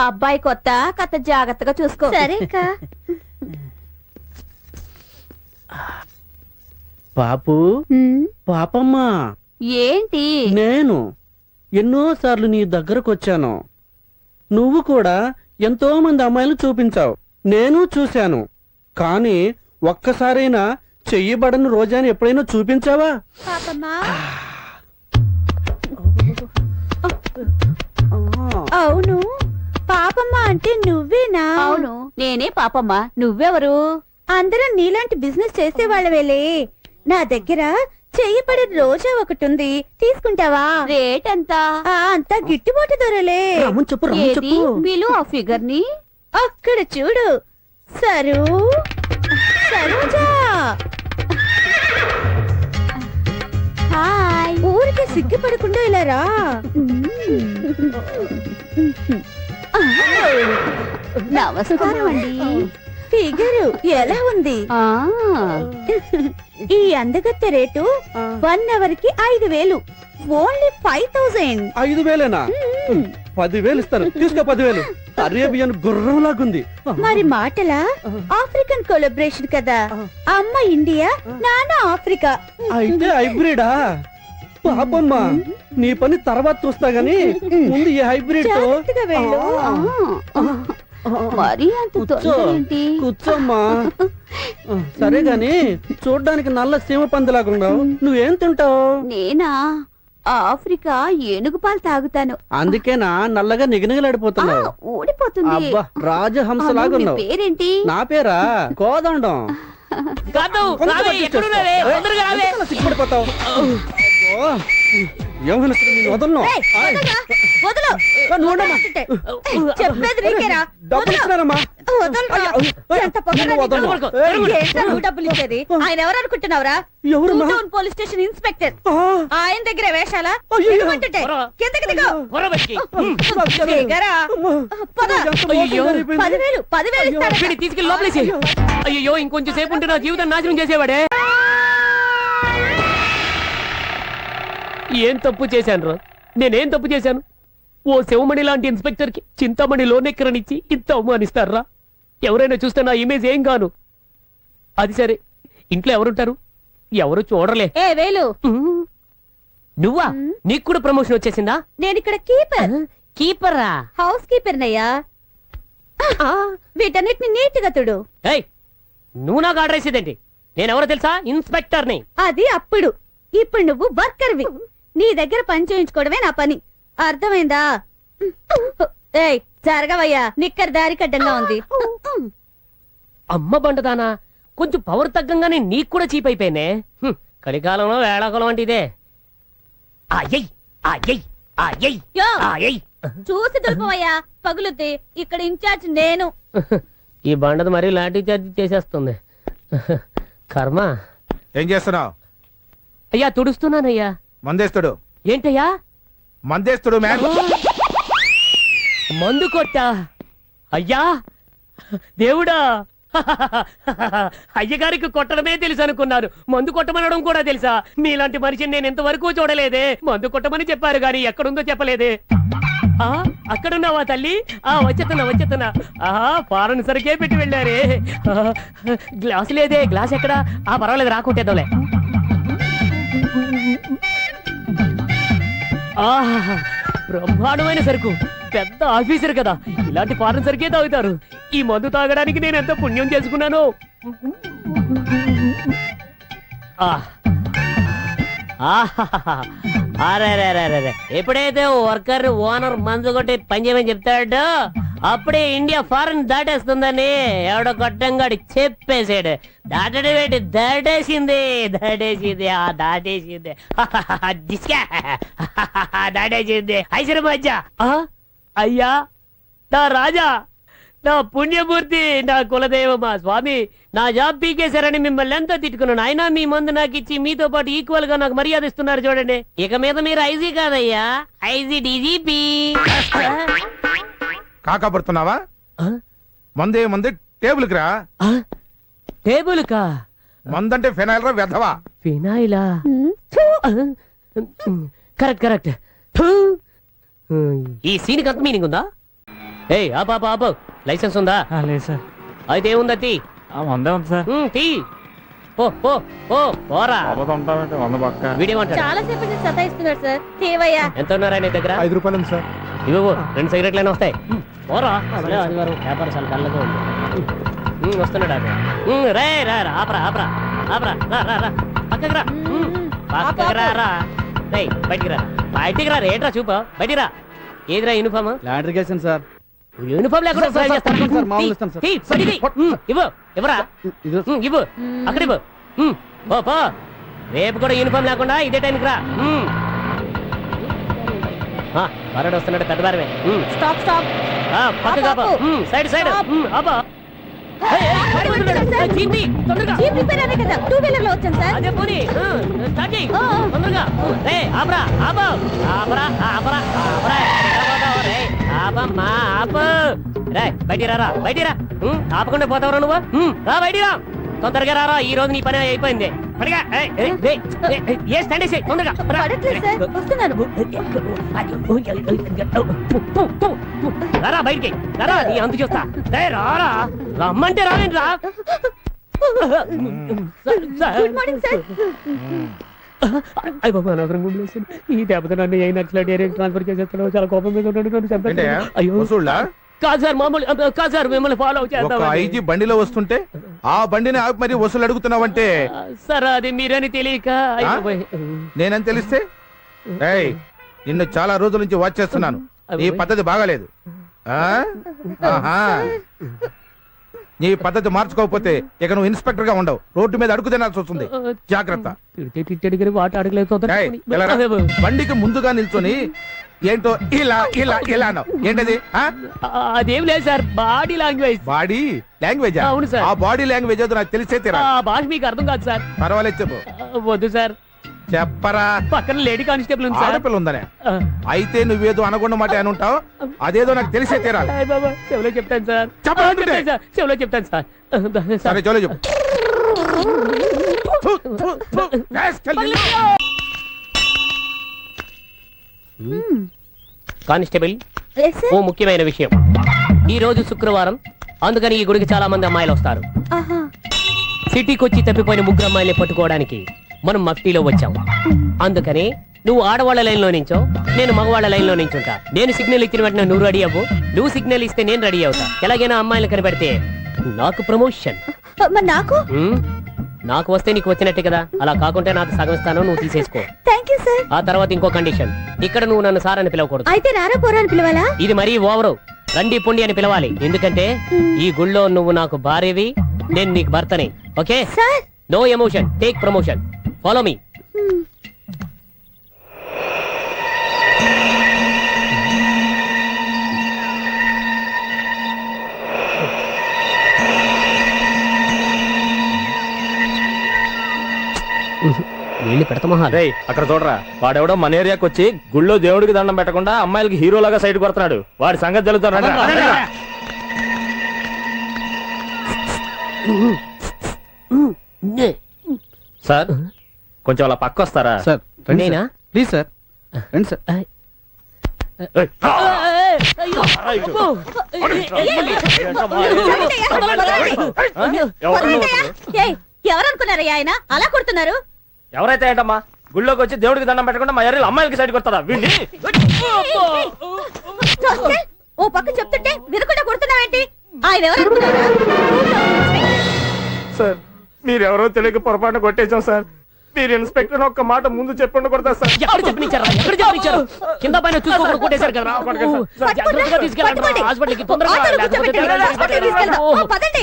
అబ్బాయి కొత్త కథ జాగ్రత్తగా చూసుకో. సరే అక్క. పాపు పాపమ్మా, ఏంటి? నేను ఎన్నోసార్లు నీ దగ్గరకు వచ్చాను. నువ్వు కూడా ఎంతో మంది అమ్మాయిలు చూపించావు, నేను చూశాను. కానీ ఒక్కసారైనా చెయ్యబడని రోజాని ఎప్పుడైనా చూపించావా? పాపమ్మా. అవును, పాపమ్మ అంటే నువ్వేనా? అవును, నేనే పాపమ్మ. నువ్వెవరు? అందరం నీలాంటి బిజినెస్ చేసేవాళ్ళవేలే. నా దగ్గర చెయ్యబడిన రోజా ఒకటి ఉంది, తీసుకుంటావా? రేట్ ఎంత? అంతా గిట్టుబాటు ధరలే. రమ్మని చెప్పు, రమ్మని ఏది? చెప్పు. బిలు ఆ ఫిగర్ ని. అక్కడ చూడు. సరోజా. హాయ్. ఊరికే సిగ్గుపడకుండా ఇలా రా. నమస్కారం అండి. ఫిగరు ఎలా ఉంది? ఆ ఈ అందగత్తె రేటు 1 అవర్ కి 5,000. ఓన్లీ 5,000. 5,000? 10,000 ఇస్తాను, తీసుకో 10,000. అరేబియన్ గుర్రంలాగుంది. మరి మాటలా? ఆఫ్రికన్ కొలాబరేషన్ కదా. అమ్మ ఇండియా, నాన్న ఆఫ్రికా. అయితే హైబ్రిడా? పాపమ్మా, నీ పని తర్వాత చూస్తా గానీ ముందు ఈ హైబ్రిడ్ తో జాగ్రత్తగా వెళ్ళు. మరి అంత తొందర ఏంటి? కూర్చోమ్మా. సరే గాని చూడ్డానికి నల్ల సీమ పందిలాగున్నావు, నువ్వేం తింటావు? నేనా? ఆఫ్రికా ఏనుగు పాలు తాగుతాను. అందుకేనా నల్లగా నిగనిగలాడిపోతున్నావు? ఊడిపోతుంది. అబ్బా, రాజహంసలాగున్నావు. మీ పేరేంటి? నా పేరా కోదండం. సిగ్గుపడిపోతావు. ఏమైనా వదలను. ఏయ్, వదలు. చెప్పేది నీకేరా? డబ్బులు ఇస్తున్నారమ్మా. వదలరా. ఎంత పొగరా నీకు? ఏంట్రా నువ్వు డబ్బులు ఇచ్చేది? ఆయన ఎవరు అనుకుంటున్నావురా? ఎవరమ్మా? Town police station inspector. ఆయన దగ్గర వేషాలా? అయ్యయ్యో. ఎటువంటి? కిందకి దిగు. దిగరా. పద. 10,000 ఇస్తాడు. తీసుకెళ్ళి లోపలేసి. అయ్యో, ఇంకొంచెం సేపు ఉంటే నా జీవితం నాశనం చేసేవాడే. ఏం తప్పు చేశాను రా? నేనేం తప్పు చేశాను? ఓ శివమణి లాంటి ఇన్స్పెక్టర్ కి చింతామణి లోనెక్కరనిచ్చి ఇంత అవమానిస్తారా? ఎవరైనా చూస్తే నా ఇమేజ్ ఏం గాను. అది సరే, ఇంట్లో ఎవరుంటారు? ఎవరు చూడలే. ఏ వేలు, నువ్వా? నీకు కూడా ప్రమోషన్ వచ్చేసిందా? నేను ఇక్కడ కీపర్. కీపరా? హౌస్ కీపర్ నయ్యా. వీటన్నిటిని నీట్ గా తుడు. ఏయ్, నువ్వు నాకు ఆర్డర్ వేసేదేంటి? నేనెవరో తెలుసా? ఇన్స్పెక్టర్ని. అది అప్పుడు. ఇప్పుడు నువ్వు వర్కర్వి. నీ దగ్గర పని చేయించుకోవడమే నా పని. అర్థమైందా? ఏయ్, జరగవయ్యా, నిక్కర్ దారి కడ్డంగా ఉంది. అమ్మ బండదానా, కొంచెం పవర్ తగ్గంగానే నీకు కూడా చీప్ అయిపోయినే. కలికాలంలో వేళాకాలం అంటే ఇదే. యో, చూసి దులుపవయ్యా, పగులుద్ది. ఇక్కడ ఇన్ఛార్జ్ నేను. ఈ బండది మరీ లాఠీ చార్జ్ చేసేస్తుంది. కర్మ. ఏం చేస్తున్నావు? అయ్యా, తుడుస్తున్నానయ్యా. మందేస్తుడు. ఏంటయ్యా? మందేస్తుడు మ్యాన్. మందు కొట్టా? అయ్యా దేవుడా, అయ్యగారికి కొట్టడమే తెలుసు అనుకున్నారు, మందు కొట్టమనడం కూడా తెలుసా? మీలాంటి మనిషిని నేను ఇంతవరకు చూడలేదే. మందు కొట్టమని చెప్పారు గాని ఎక్కడుందో చెప్పలేదే. అక్కడున్నావా తల్లి? వచ్చేతున్నా. ఫారెన్ సరికే పెట్టి వెళ్ళారే. గ్లాస్ లేదే. గ్లాస్ ఎక్కడా? పర్వాలేదు, రాకుంటేదోలే. బ్రహ్మాండమైన సరుకు. పెద్ద ఆఫీసర్ కదా, ఇలాంటి ఫారెన్ సరికే తాగుతారు. ఈ మందు తాగడానికి నేను ఎంత పుణ్యం చేసుకున్నాను. ఎప్పుడైతే వర్కర్ ఓనర్ మందు కొట్టి పని చేయమని చెప్తాడో అప్పుడే ఇండియా ఫారెన్ దాటేస్తుందని ఎవడో కొట్టంగాడి చెప్పేసాడు. దాటడం ఏంటి? దాటేసింది. ఐశ్వర్య మధ్య. అయ్యా, నా రాజా, నా పుణ్యమూర్తి, నా కులదైవమా స్వామి, నా జాబ్ పీకేశారని మిమ్మల్ని ఎంతో తిట్టుకున్నాను. అయినా మీ మందు నాకు ఇచ్చి మీతో పాటు ఈక్వల్ గా నాకు మర్యాద ఇస్తున్నారు చూడండి. ఇక మీద మీరు ఐజీ కాదయ్యా, ఐజీ డీజీపీ. కాకపడుతున్నావా? మంది టేబుల్ కి రా. టేబుల్ కా? మందంటే ఫినాయిల్ రా వెధవా. ఫినాయిలా? కరెక్ట్. ఈ సీన్ అంత మీనింగ్ ఉందా? ఏయ్ ఆపు లైసెన్స్ ఉందా? లేదు సార్. అయితే ఏముంది తీ. వందే ఉంది సార్. తీ పో పోరా. వీడేమంటాడు? చాలా సేపు నుంచి సతాయిస్తున్నాడు సార్. తీవయ్యా. ఎంత ఉన్నారా నీ దగ్గర? 5 రూపాయలు ఉంది సార్. ఇవ్వు 2 సిగరెట్లైనా వస్తాయి. పోరా. అసలే ఆదివారం వ్యాపారం చాలా డల్గా ఉంది. వస్తున్నాడు అదే. రే రా ఆపరా రా పక్కకి రా. పక్కకి రా రేయ్ బయటికి రా రేట్రా చూపు బయటికి రా. ఏదిరా uniform? Land irrigation sir. Uniform లేకుండా సార్, సార్, మామూలు ఇస్తాం సార్. ఇవ్వు అక్కడ ఇవ్వు. పో రేపు కూడా యూనిఫామ్ లేకుండా ఇదే టైంకి రా. వరడు వస్తున్నాడు పెద్దవారమే. Stop stop. పక్క సైడ్ అబ్బా జీప్ రిపేర్ అనే కదా 2 వీలర్ లో వచ్చాను సార్. అదే పోనీ స్టార్ట్ చెయ్యి తొందరగా. రే ఆపరా ఆపమ్మా ఆపు. రే బయటికి రా ఆపకుండా పోతావరా నువ్వు? రా బయటికి రా తొందరగా రారా. ఈ రోజు నీ పని అయిపోయింది. పడిగా ఏ స్టాండ్ వేసి తొందరగా పడట్లేదు సార్, వస్తున్నాను. రారా బయటికి రారా. నీ అందు చూస్తా. రారా రమ్మంటే రావేంటి రా. Good morning sir. ఈ దెబ్బతో నన్ను ఏ నచ్చల డైరెక్ట్ ట్రాన్స్ఫర్ చేసేస్తాను. చాలా కోపం మీద ఏంటయ్యా? అయ్యో వసూళ్ళా? కాదు సార్ మామూలు కాదు సార్ మిమ్మల్ని ఫాలో ఒక చేద్దాం. ఐజీ బండిలో వస్తుంటే ఆ బండిని ఆపి మరి వసూలు అడుగుతున్నావంటే సార్ అది మీరని తెలియక అయిపోయి. నేనని తెలిస్తే ఏయ్, నిన్ను చాలా రోజుల నుంచి వాచ్ చేస్తున్నాను. ఈ పద్ధతి బాగాలేదు. ఆ? ఆహా. నీ పద్ధతి మార్చుకోకపోతే ఇక నువ్వు ఇన్స్పెక్టర్ గా ఉండవు. రోడ్డు మీద అడుగు తినాల్సి వస్తుంది. జాగ్రత్త. తిడితే తిట్టాడు కానీ వాట అడగలేదు. ఏయ్, ఇలా రా. బండికి ముందుగా నిల్చొని ఏంటో ఇలా అన్నావు. ఏంటది? అదేం లేదు sir body language. Body language? అవును సార్. ఆ బాడీ లాంగ్వేజ్ ఏదో నాకు తెలిసే తీరా. ఆ భాష మీకు అర్థం కాదు సార్. పర్వాలేదు చెప్పు. వద్దు సార్. చెప్పరా. పక్కన లేడీ కానిస్టేబుల్ ఉంది సార్. ఆడపిల్ల ఉందనే అయితే నువ్వేదో అనకుండా మాట అని ఉంటావు. అదేదో నాకు తెలిసే తీరాలి. బాబా చెవులో చెప్తాను సార్. చెప్పాలంటే చెవులో చెప్తాను సార్. సరే చలో చెప్పు. Constable Yes, sir. ఓ ముఖ్యమైన విషయం. ఈ రోజు శుక్రవారం, అందుకని ఈ గుడికి చాలా మంది అమ్మాయిలు వస్తారు. ఆహా. సిటీకి వచ్చి తప్పిపోయిన 3 అమ్మాయిల్ని పట్టుకోవడానికి మనం మఫ్టీలో వచ్చాం. అందుకని నువ్వు ఆడవాళ్ల లైన్ లో నించో, నేను మగవాళ్ల లైన్ లో నించుంటా. నేను సిగ్నల్ ఇచ్చిన వెంటనే నువ్వు రెడీ అవ్వు, నువ్వు సిగ్నల్ ఇస్తే నేను రెడీ అవుతా. ఎలాగైనా అమ్మాయిలు కనిపెడితే నాకు ప్రమోషన్. మరి నాకు? నాకు వస్తే నీకు వచ్చినట్టే కదా. అలా కాకుంటే నాకు సగం ఇస్తాను, నువ్వు తీసేసుకో. Thank you sir. ఆ తర్వాత ఇంకో కండిషన్, ఇక్కడ నువ్వు నన్ను సార్ అని పిలవకూడదు. అయితే రారా పోరా అని పిలవాలా? ఇది మరీ ఓవరు. రండి పొండి అని పిలవాలి. ఎందుకంటే ఈ గుళ్ళో నువ్వు నాకు భార్యవి, నేను నీకు భర్తని. Okay? Sir. No emotion, take promotion. Follow me. వీళ్ళు పెడతామా? రేయ్ అక్కడ చూడరా, వాడెవడో మన ఏరియాకి వచ్చి గుళ్ళో దేవుడికి దండం పెట్టకుండా అమ్మాయిలకి హీరోలాగా సైడ్ కొడుతున్నాడు. వాడి సంగతి తెలుస్తాడు. సార్ కొంచెం అలా పక్క వస్తారా? సార్ రండి నేనా? సార్. ప్లీజ్ సార్ రండి సార్. ఏయ్, ఏయ్, ఎవరనుకున్నారయ్యా ఆయన అలా కొడుతున్నారు? ఎవరైతే ఏంటమ్మా, గుళ్ళోకి వచ్చి దేవుడికి దండం పెట్టకుండా మా ఏరియాలో అమ్మాయిలకి సైడ్ కొడతారా వీడిని? చూస్తే ఓ పక్క చెప్తుంటే వినకుండా కొడుతున్నావేంటి? ఆయన ఎవరనుకున్నారా? సార్ మీరెవరో తెలియక పొరపాటున కొట్టేశాం సార్. మీరు ఇన్స్పెక్టర్ ఒక్క మాట ముందు చెప్పండి కొడతా సార్. ఎక్కడ చెప్పనిచ్చారు? కింద పైన చూసుకోకుండా కొట్టేశారు కదా. పట్టుకోండి. జాగ్రత్తగా తీసుకెళ్ళండి పట్టుకోండి. హాస్పిటల్కి తొందరగా. ఆటోలో కూర్చోబెట్టండి. హాస్పిటల్కి తీసుకెళ్దాం. పదండి.